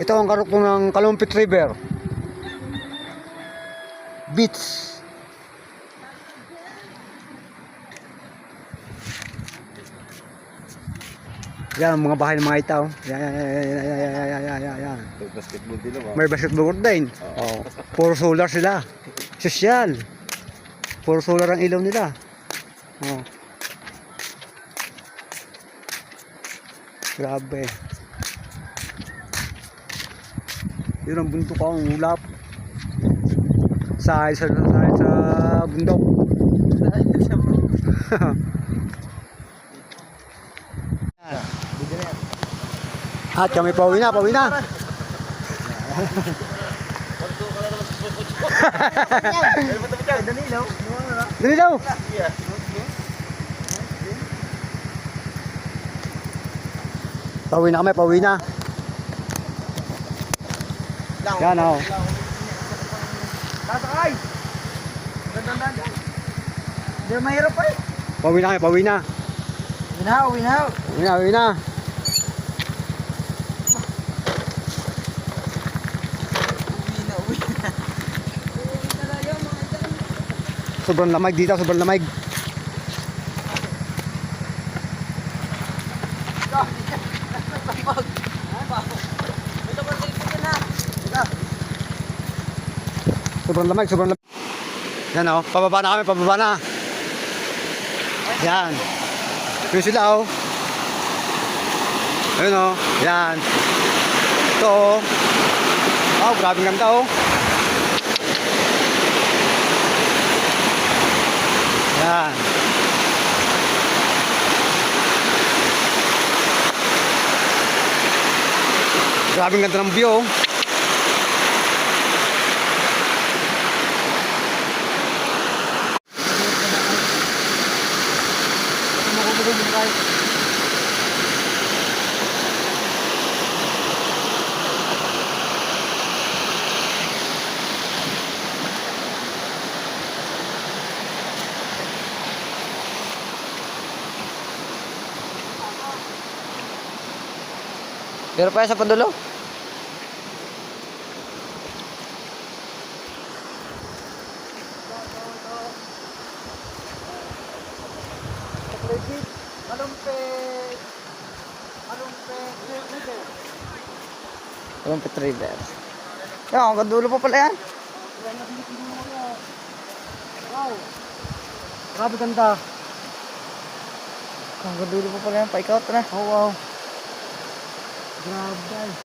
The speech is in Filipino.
Ito ang karugtong ng Kalumpit River Beach. Yan ang mga bahay ng mga itaw. Yan. May basketball din naman. May basketball court din. Oh. Puro solar sila. Sosyal. Puro solar ang ilaw nila. Oh. Grabe. Yun ang bundok ko, ang ulap. Sa bundok. At kami pauwi na. Danilaw. Pauwi na. Yan o. Sasakay! Dandan. Hindi mahirap pa eh. Pauwi na. Uwi na. Sobrang lamig dito, Sobrang lamig. Yan o, pababa na. Yan. Yun sila o. Ayun o, yan. Ito o. Oh, grabing ganda o. Yan. Grabing ganda ng view o. Pero pa sa padulo. Kalumpit River. Yan, ang kadulo pa pala yan. Wow. Grabe ganda. Ang kadulo pa pala yan. Paikaw na. Oh, wow. Grabe.